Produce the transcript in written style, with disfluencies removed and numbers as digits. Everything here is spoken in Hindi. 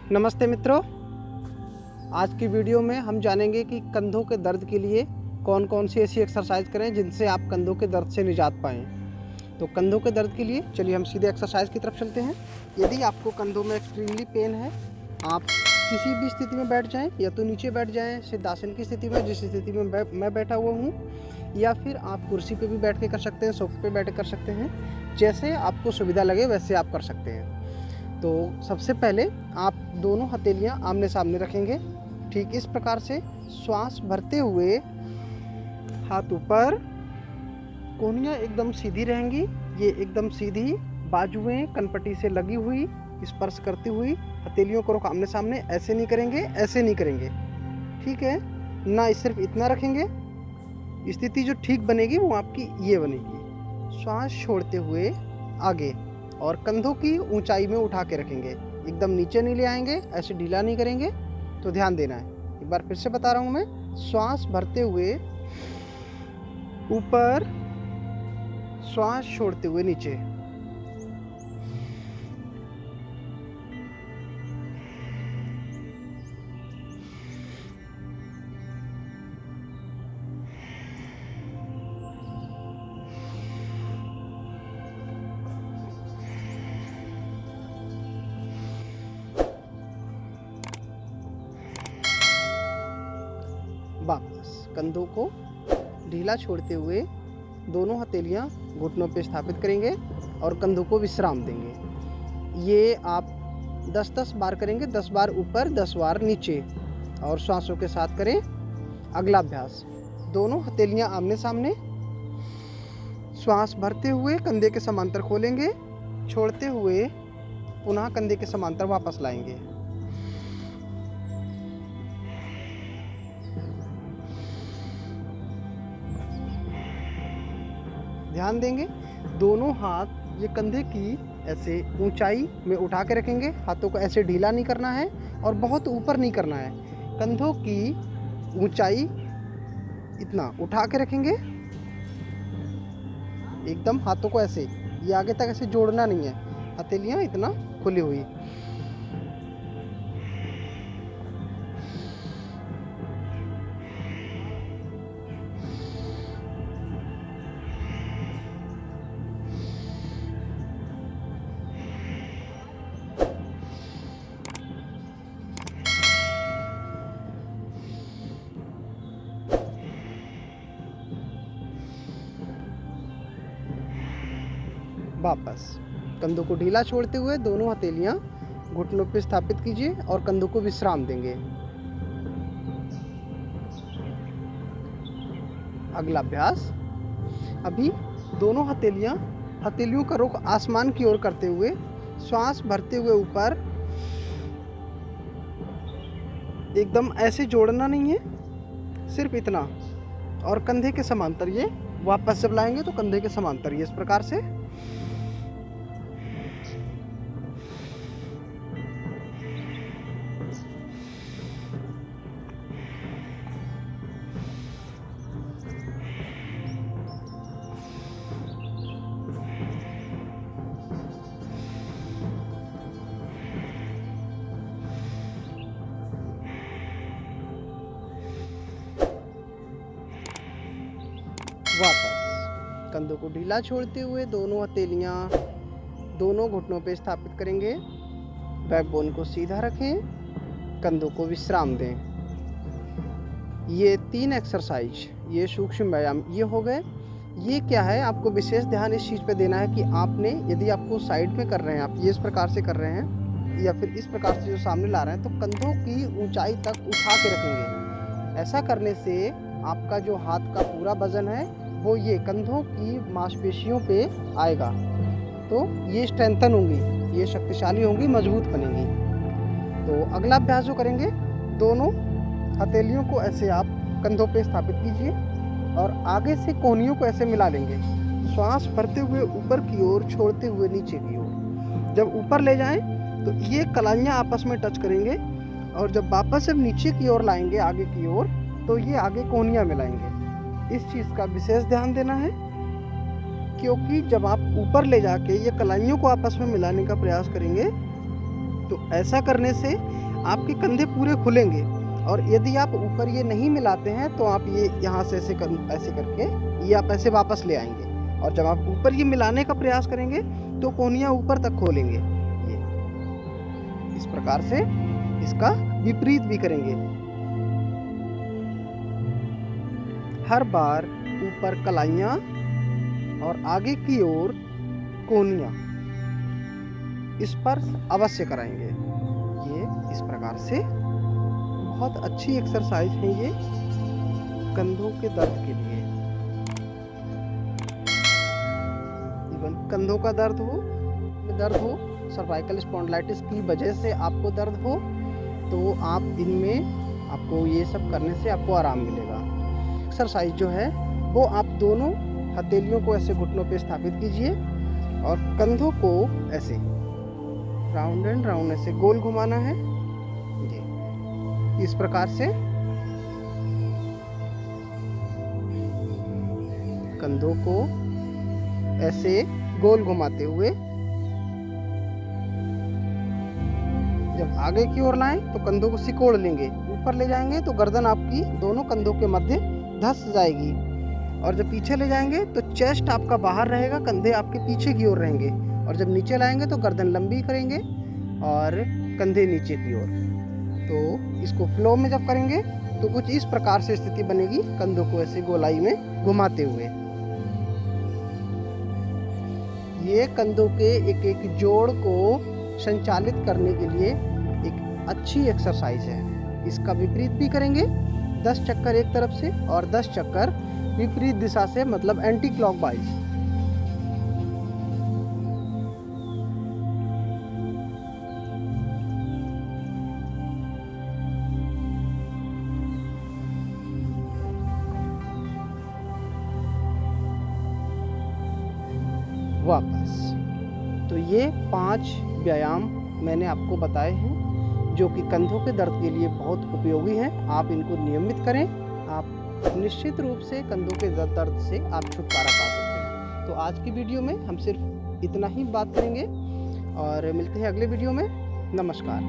नमस्ते मित्रों, आज की वीडियो में हम जानेंगे कि कंधों के दर्द के लिए कौन कौन सी ऐसी एक्सरसाइज करें जिनसे आप कंधों के दर्द से निजात पाएँ। तो कंधों के दर्द के लिए चलिए हम सीधे एक्सरसाइज की तरफ चलते हैं। यदि आपको कंधों में एक्सट्रीमली पेन है, आप किसी भी स्थिति में बैठ जाएं, या तो नीचे बैठ जाएं सिद्धासन की स्थिति में, जिस स्थिति में मैं बैठा हुआ हूँ, या फिर आप कुर्सी पे भी बैठ के कर सकते हैं, सोफे पे बैठ कर सकते हैं। जैसे आपको सुविधा लगे वैसे आप कर सकते हैं। तो सबसे पहले आप दोनों हथेलियां आमने सामने रखेंगे। ठीक इस प्रकार से श्वास भरते हुए हाथ ऊपर, कोहनियाँ एकदम सीधी रहेंगी, ये एकदम सीधी, बाजुएं कनपट्टी से लगी हुई, स्पर्श करती हुई, हथेलियों को रख आमने सामने। ऐसे नहीं करेंगे, ऐसे नहीं करेंगे, ठीक है ना। सिर्फ इतना रखेंगे। स्थिति जो ठीक बनेगी वो आपकी ये बनेगी। श्वास छोड़ते हुए आगे और कंधों की ऊंचाई में उठा के रखेंगे, एकदम नीचे नहीं ले आएंगे, ऐसे ढीला नहीं करेंगे। तो ध्यान देना है, एक बार फिर से बता रहा हूँ मैं। श्वास भरते हुए ऊपर, श्वास छोड़ते हुए नीचे। वापस कंधों को ढीला छोड़ते हुए दोनों हथेलियां घुटनों पे स्थापित करेंगे और कंधों को विश्राम देंगे। ये आप 10-10 बार करेंगे, 10 बार ऊपर, 10 बार नीचे, और श्वासों के साथ करें। अगला अभ्यास, दोनों हथेलियां आमने सामने, श्वास भरते हुए कंधे के समांतर खोलेंगे, छोड़ते हुए पुनः कंधे के समांतर वापस लाएंगे। ध्यान देंगे, दोनों हाथ ये कंधे की ऐसे ऊंचाई में उठा के रखेंगे। हाथों को ऐसे ढीला नहीं करना है और बहुत ऊपर नहीं करना है। कंधों की ऊंचाई इतना उठा के रखेंगे एकदम। हाथों को ऐसे, ये आगे तक ऐसे जोड़ना नहीं है, हथेलियां इतना खुली हुई। वापस कंधों को ढीला छोड़ते हुए दोनों हथेलियां घुटनों पर स्थापित कीजिए और कंधों को विश्राम देंगे। अगला अभ्यास, अभी दोनों हथेलियों का रुख आसमान की ओर करते हुए, श्वास भरते हुए ऊपर, एकदम ऐसे जोड़ना नहीं है, सिर्फ इतना, और कंधे के समांतर ये वापस जब लाएंगे तो कंधे के समांतर ये इस प्रकार से। वापस कंधों को ढीला छोड़ते हुए दोनों हथेलियां दोनों घुटनों पे स्थापित करेंगे। बैकबोन को सीधा रखें, कंधों को विश्राम दें। ये 3 एक्सरसाइज, ये सूक्ष्म व्यायाम ये हो गए। ये क्या है, आपको विशेष ध्यान इस चीज़ पे देना है कि आपने, यदि आपको साइड में कर रहे हैं, आप ये इस प्रकार से कर रहे हैं या फिर इस प्रकार से जो सामने ला रहे हैं, तो कंधों की ऊंचाई तक उठा के रखेंगे। ऐसा करने से आपका जो हाथ का पूरा वजन है वो ये कंधों की मांसपेशियों पे आएगा, तो ये स्ट्रेंथन होंगी, ये शक्तिशाली होंगी, मजबूत बनेंगी। तो अगला अभ्यास जो करेंगे, दोनों हथेलियों को ऐसे आप कंधों पे स्थापित कीजिए और आगे से कोहनियों को ऐसे मिला लेंगे। श्वास भरते हुए ऊपर की ओर, छोड़ते हुए नीचे की ओर। जब ऊपर ले जाएं तो ये कलाइयाँ आपस में टच करेंगे, और जब वापस जब नीचे की ओर लाएंगे, आगे की ओर, तो ये आगे कोहनियाँ मिलाएंगे। इस चीज़ का विशेष ध्यान देना है, क्योंकि जब आप ऊपर ले जाके ये कलाइयों को आपस में मिलाने का प्रयास करेंगे तो ऐसा करने से आपके कंधे पूरे खुलेंगे। और यदि आप ऊपर ये नहीं मिलाते हैं तो आप ये यहाँ से ऐसे करके ये आप ऐसे वापस ले आएंगे। और जब आप ऊपर ये मिलाने का प्रयास करेंगे तो कोहनियाँ ऊपर तक खोलेंगे। ये इस प्रकार से इसका विपरीत भी करेंगे। हर बार ऊपर कलाइयाँ और आगे की ओर कोहनियाँ इस पर अवश्य कराएंगे। ये इस प्रकार से बहुत अच्छी एक्सरसाइज है ये कंधों के दर्द के लिए। इवन कंधों का दर्द हो, सर्वाइकल स्पॉन्डिलाइटिस की वजह से आपको दर्द हो, तो आप इनमें आपको ये सब करने से आपको आराम मिलेगा। एक्सरसाइज जो है वो आप दोनों हथेलियों को ऐसे घुटनों पे स्थापित कीजिए और कंधों को ऐसे राउंड एंड राउंड ऐसे गोल घुमाना है। इस प्रकार से कंधों को ऐसे गोल घुमाते हुए जब आगे की ओर लाएं तो कंधों को सिकोड़ लेंगे, ऊपर ले जाएंगे तो गर्दन आपकी दोनों कंधों के मध्य धंस जाएगी। और जब पीछे ले जाएंगे तो चेस्ट आपका बाहर रहेगा, कंधे आपके पीछे की ओर रहेंगे। और जब नीचे लाएंगे तो गर्दन लंबी करेंगे और कंधे नीचे की ओर। तो इसको फ्लो में जब करेंगे तो कुछ इस प्रकार से स्थिति बनेगी, कंधों को ऐसे गोलाई में घुमाते हुए। ये कंधों के एक एक जोड़ को संचालित करने के लिए एक अच्छी एक्सरसाइज है। इसका विपरीत भी करेंगे, 10 चक्कर एक तरफ से और 10 चक्कर विपरीत दिशा से, मतलब एंटी क्लॉकवाइज। वापस। तो ये 5 व्यायाम मैंने आपको बताए हैं जो कि कंधों के दर्द के लिए बहुत उपयोगी हैं। आप इनको नियमित करें, आप निश्चित रूप से कंधों के दर्द से आप छुटकारा पा सकते हैं। तो आज की वीडियो में हम सिर्फ इतना ही बात करेंगे और मिलते हैं अगले वीडियो में। नमस्कार।